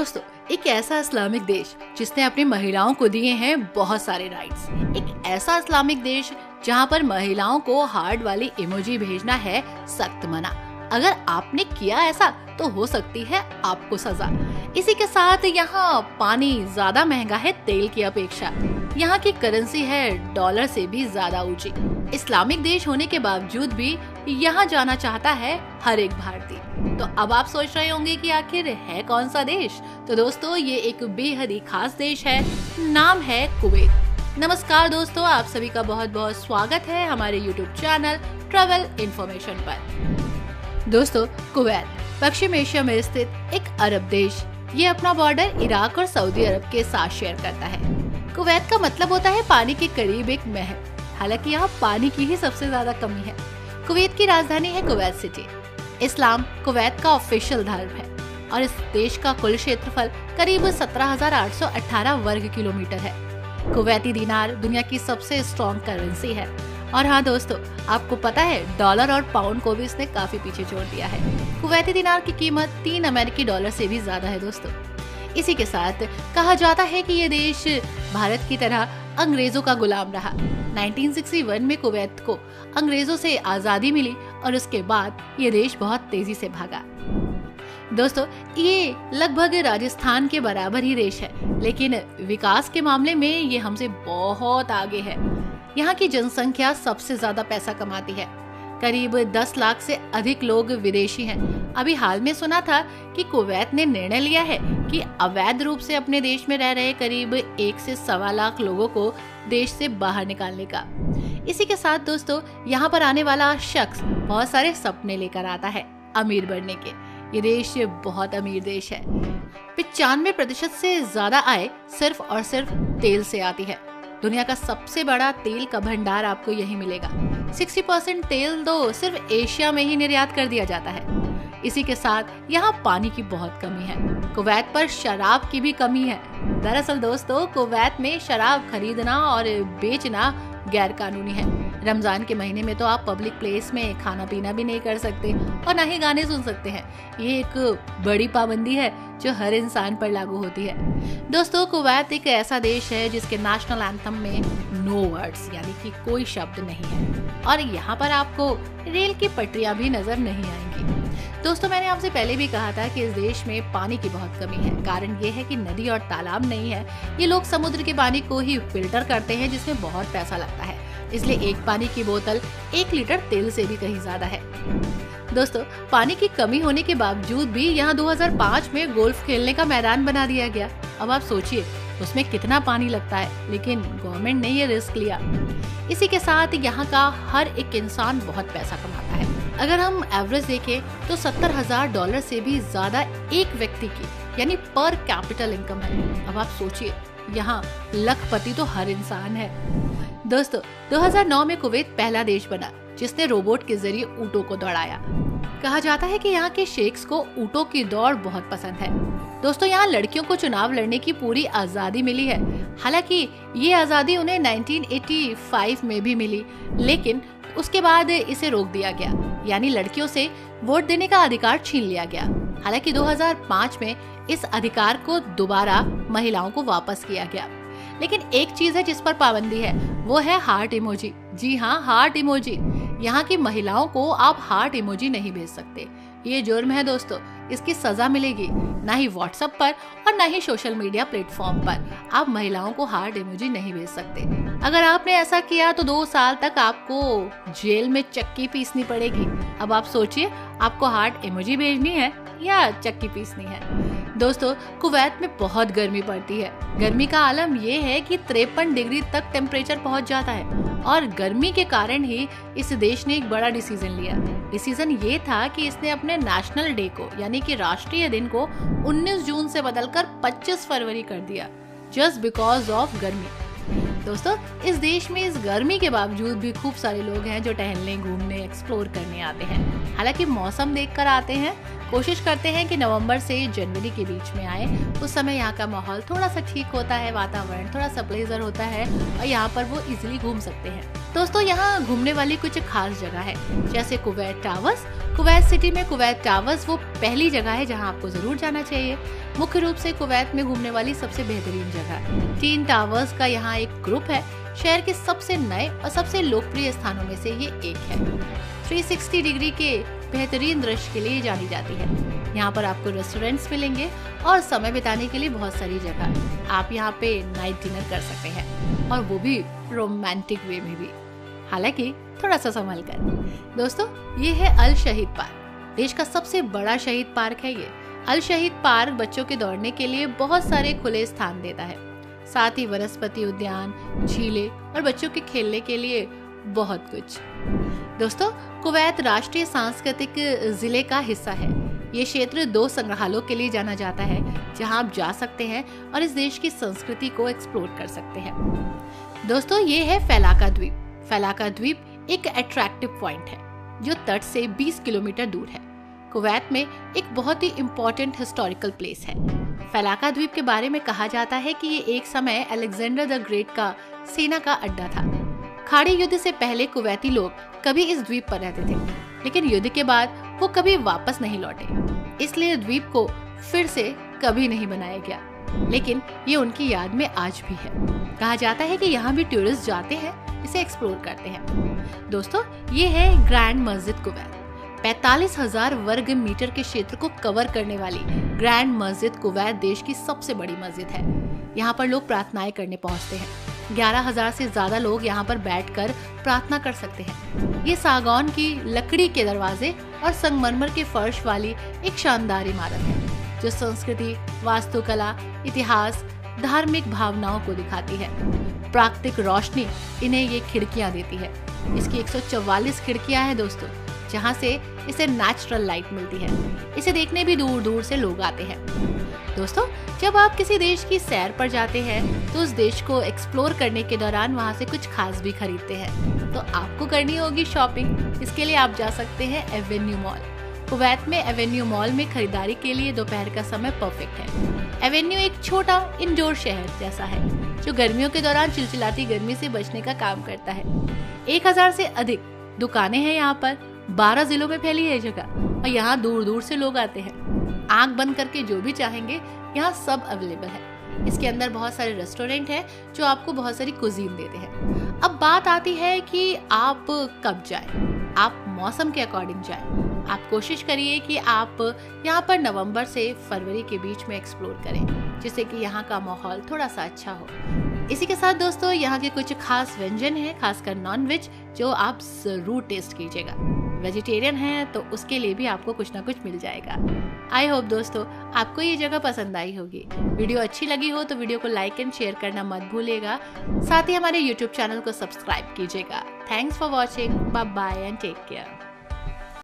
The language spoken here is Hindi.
दोस्तों, एक ऐसा इस्लामिक देश जिसने अपनी महिलाओं को दिए हैं बहुत सारे राइट्स। एक ऐसा इस्लामिक देश जहां पर महिलाओं को हार्ट वाली इमोजी भेजना है सख्त मना। अगर आपने किया ऐसा तो हो सकती है आपको सजा। इसी के साथ यहाँ पानी ज्यादा महंगा है तेल की अपेक्षा। यहाँ की करेंसी है डॉलर से भी ज्यादा ऊंची। इस्लामिक देश होने के बावजूद भी यहाँ जाना चाहता है हर एक भारतीय। तो अब आप सोच रहे होंगे कि आखिर है कौन सा देश? तो दोस्तों, ये एक बेहद ही खास देश है, नाम है कुवैत। नमस्कार दोस्तों, आप सभी का बहुत बहुत स्वागत है हमारे YouTube चैनल ट्रैवल इन्फॉर्मेशन पर। दोस्तों, कुवैत पश्चिम एशिया में स्थित एक अरब देश, ये अपना बॉर्डर इराक और सऊदी अरब के साथ शेयर करता है। कुवैत का मतलब होता है पानी के करीब एक महल। हालांकि यहाँ पानी की ही सबसे ज्यादा कमी है। कुवैत की राजधानी है कुवैत सिटी। इस्लाम कुवैत का ऑफिशियल धर्म है और इस देश का कुल क्षेत्रफल करीब 17,818 वर्ग किलोमीटर है। कुवैती दीनार दुनिया की सबसे स्ट्रॉन्ग करेंसी है। और हाँ दोस्तों, आपको पता है डॉलर और पाउंड को भी इसने काफी पीछे छोड़ दिया है। कुवैती दीनार की कीमत 3 अमेरिकी डॉलर से भी ज्यादा है दोस्तों। इसी के साथ कहा जाता है कि ये देश भारत की तरह अंग्रेजों का गुलाम रहा। 1961 में कुवैत को अंग्रेजों से आजादी मिली और उसके बाद ये देश बहुत तेजी से भागा। दोस्तों, ये लगभग राजस्थान के बराबर ही देश है, लेकिन विकास के मामले में ये हमसे बहुत आगे है। यहाँ की जनसंख्या सबसे ज्यादा पैसा कमाती है। करीब 10 लाख से अधिक लोग विदेशी हैं। अभी हाल में सुना था कि कुवैत ने निर्णय लिया है कि अवैध रूप से अपने देश में रह रहे करीब 1 से 1.25 लाख लोगों को देश से बाहर निकालने का। इसी के साथ दोस्तों, यहाँ पर आने वाला शख्स बहुत सारे सपने लेकर आता है अमीर बनने के। ये देश बहुत अमीर देश है। 95% से ज्यादा आय सिर्फ और सिर्फ तेल से आती है। दुनिया का सबसे बड़ा तेल का भंडार आपको यही मिलेगा। 60% तेल तो सिर्फ एशिया में ही निर्यात कर दिया जाता है। इसी के साथ यहाँ पानी की बहुत कमी है। कुवैत पर शराब की भी कमी है। दरअसल दोस्तों, कुवैत में शराब खरीदना और बेचना गैर कानूनी है। रमजान के महीने में तो आप पब्लिक प्लेस में खाना पीना भी नहीं कर सकते और ना ही गाने सुन सकते हैं। ये एक बड़ी पाबंदी है जो हर इंसान पर लागू होती है। दोस्तों, कुवैत एक ऐसा देश है जिसके नेशनल एंथम में नो वर्ड्स यानी कि कोई शब्द नहीं है और यहाँ पर आपको रेल की पटरियां भी नजर नहीं आएंगी। दोस्तों, मैंने आपसे पहले भी कहा था कि इस देश में पानी की बहुत कमी है। कारण ये है कि नदी और तालाब नहीं है। ये लोग समुद्र के पानी को ही फिल्टर करते हैं, जिसमें बहुत पैसा लगता है। इसलिए एक पानी की बोतल 1 लीटर तेल से भी कहीं ज्यादा है। दोस्तों, पानी की कमी होने के बावजूद भी यहाँ 2005 में गोल्फ खेलने का मैदान बना दिया गया। अब आप सोचिए उसमें कितना पानी लगता है, लेकिन गवर्नमेंट ने ये रिस्क लिया। इसी के साथ यहाँ का हर एक इंसान बहुत पैसा कमाता है। अगर हम एवरेज देखें तो $70,000 से भी ज्यादा एक व्यक्ति की यानी पर कैपिटल इनकम है। अब आप सोचिए, यहाँ लखपति तो हर इंसान है। दोस्तों, 2009 में कुवैत पहला देश बना जिसने रोबोट के जरिए ऊँटों को दौड़ाया। कहा जाता है कि यहाँ के शेख्स को ऊँटों की दौड़ बहुत पसंद है। दोस्तों, यहाँ लड़कियों को चुनाव लड़ने की पूरी आजादी मिली है। हालांकि ये आजादी उन्हें 1985 में भी मिली, लेकिन उसके बाद इसे रोक दिया गया, यानी लड़कियों से वोट देने का अधिकार छीन लिया गया। हालांकि 2005 में इस अधिकार को दोबारा महिलाओं को वापस किया गया। लेकिन एक चीज है जिस पर पाबंदी है, वो है हार्ट इमोजी। जी हाँ, हार्ट इमोजी। यहाँ की महिलाओं को आप हार्ट इमोजी नहीं भेज सकते। ये जुर्म है दोस्तों, इसकी सजा मिलेगी। ना ही व्हाट्सएप पर और ना ही सोशल मीडिया प्लेटफॉर्म पर आप महिलाओं को हार्ट इमोजी नहीं भेज सकते। अगर आपने ऐसा किया तो 2 साल तक आपको जेल में चक्की पीसनी पड़ेगी। अब आप सोचिए, आपको हार्ट इमोजी भेजनी है या चक्की पीसनी है। दोस्तों, कुवैत में बहुत गर्मी पड़ती है। गर्मी का आलम ये है कि 53 डिग्री तक टेम्परेचर पहुंच जाता है और गर्मी के कारण ही इस देश ने एक बड़ा डिसीजन लिया। डिसीजन ये था कि इसने अपने नेशनल डे को यानी कि राष्ट्रीय दिन को 19 जून से बदलकर 25 फरवरी कर दिया, जस्ट बिकॉज ऑफ गर्मी। दोस्तों, इस देश में इस गर्मी के बावजूद भी खूब सारे लोग हैं जो टहलने, घूमने, एक्सप्लोर करने आते हैं। हालांकि मौसम देखकर आते हैं। कोशिश करते हैं कि नवंबर से जनवरी के बीच में आए। उस समय यहाँ का माहौल थोड़ा सा ठीक होता है, वातावरण थोड़ा सा प्लेजर होता है और यहाँ पर वो इजीली घूम सकते हैं। दोस्तों यहाँ घूमने वाली कुछ खास जगह है, जैसे कुवैत टावर्स। कुवैत सिटी में कुवैत टावर्स वो पहली जगह है जहाँ आपको जरूर जाना चाहिए। मुख्य रूप से कुवैत में घूमने वाली सबसे बेहतरीन जगह। तीन टावर्स का यहाँ एक ग्रुप है। शहर के सबसे नए और सबसे लोकप्रिय स्थानों में से ये एक है। 360 डिग्री के बेहतरीन दृश्य के लिए जानी जाती है। यहाँ पर आपको रेस्टोरेंट्स मिलेंगे और समय बिताने के लिए बहुत सारी जगह। आप यहाँ पे नाइट डिनर कर सकते हैं और वो भी रोमांटिक वे में भी, हालांकि थोड़ा सा संभल कर। दोस्तों ये है अल शहीद पार्क। देश का सबसे बड़ा शहीद पार्क है ये। अल शहीद पार्क बच्चों के दौड़ने के लिए बहुत सारे खुले स्थान देता है, साथ ही वनस्पति उद्यान, झीलें और बच्चों के खेलने के लिए बहुत कुछ। दोस्तों कुवैत राष्ट्रीय सांस्कृतिक जिले का हिस्सा है। ये क्षेत्र 2 संग्रहालयों के लिए जाना जाता है, जहां आप जा सकते हैं और इस देश की संस्कृति को एक्सप्लोर कर सकते हैं। दोस्तों ये है फैलाका द्वीप। फैलाका द्वीप एक अट्रैक्टिव पॉइंट है जो तट से 20 किलोमीटर दूर है। कुवैत में एक बहुत ही इम्पोर्टेंट हिस्टोरिकल प्लेस है। फैलाका द्वीप के बारे में कहा जाता है कि ये एक समय अलेक्जेंडर द ग्रेट का सेना का अड्डा था। खाड़ी युद्ध से पहले कुवैती लोग कभी इस द्वीप पर रहते थे, लेकिन युद्ध के बाद वो कभी वापस नहीं लौटे, इसलिए द्वीप को फिर से कभी नहीं बनाया गया, लेकिन ये उनकी याद में आज भी है। कहा जाता है कि यहाँ भी टूरिस्ट जाते हैं, इसे एक्सप्लोर करते हैं। दोस्तों ये है ग्रैंड मस्जिद कुवैत। 45,000 वर्ग मीटर के क्षेत्र को कवर करने वाली ग्रैंड मस्जिद कुवैत देश की सबसे बड़ी मस्जिद है। यहाँ पर लोग प्रार्थनाएं करने पहुँचते हैं। 11,000 से ज्यादा लोग यहाँ पर बैठकर प्रार्थना कर सकते हैं। ये सागौन की लकड़ी के दरवाजे और संगमरमर के फर्श वाली एक शानदार इमारत है, जो संस्कृति, वास्तुकला, इतिहास, धार्मिक भावनाओं को दिखाती है। प्राकृतिक रोशनी इन्हें ये खिड़कियां देती है। इसकी 144 खिड़कियां हैं दोस्तों, जहां से इसे नेचुरल लाइट मिलती है। इसे देखने भी दूर दूर से लोग आते हैं। दोस्तों जब आप किसी देश की सैर पर जाते हैं तो उस देश को एक्सप्लोर करने के दौरान वहां से कुछ खास भी खरीदते हैं, तो आपको करनी होगी शॉपिंग। इसके लिए आप जा सकते हैं एवेन्यू मॉल। कुवैत में एवेन्यू मॉल में खरीदारी के लिए दोपहर का समय परफेक्ट है। एवेन्यू एक छोटा इंडोर शहर जैसा है, जो गर्मियों के दौरान चिलचिलाती गर्मी से बचने का काम करता है। 1000 से अधिक दुकानें हैं यहाँ पर। 12 जिलों में फैली है जगह और यहाँ दूर दूर से लोग आते हैं। आंख बंद करके जो भी चाहेंगे यहाँ सब अवेलेबल है। इसके अंदर बहुत सारे रेस्टोरेंट हैं जो आपको बहुत सारी कुजीन देते हैं। अब बात आती है कि आप कब जाएं। आप मौसम के अकॉर्डिंग जाएं। आप कोशिश करिए कि आप यहाँ पर नवंबर से फरवरी के बीच में एक्सप्लोर करें, जिससे कि यहाँ का माहौल थोड़ा सा अच्छा हो। इसी के साथ दोस्तों यहाँ के कुछ खास व्यंजन हैं, खासकर नॉन वेज, जो आप जरूर टेस्ट कीजिएगा। वेजिटेरियन हैं तो उसके लिए भी आपको कुछ ना कुछ मिल जाएगा। आई होप दोस्तों आपको ये जगह पसंद आई होगी। वीडियो अच्छी लगी हो तो वीडियो को लाइक एंड शेयर करना मत भूलिएगा। साथ ही हमारे YouTube चैनल को सब्सक्राइब कीजिएगा। Thanks for watching. Bye bye and take care.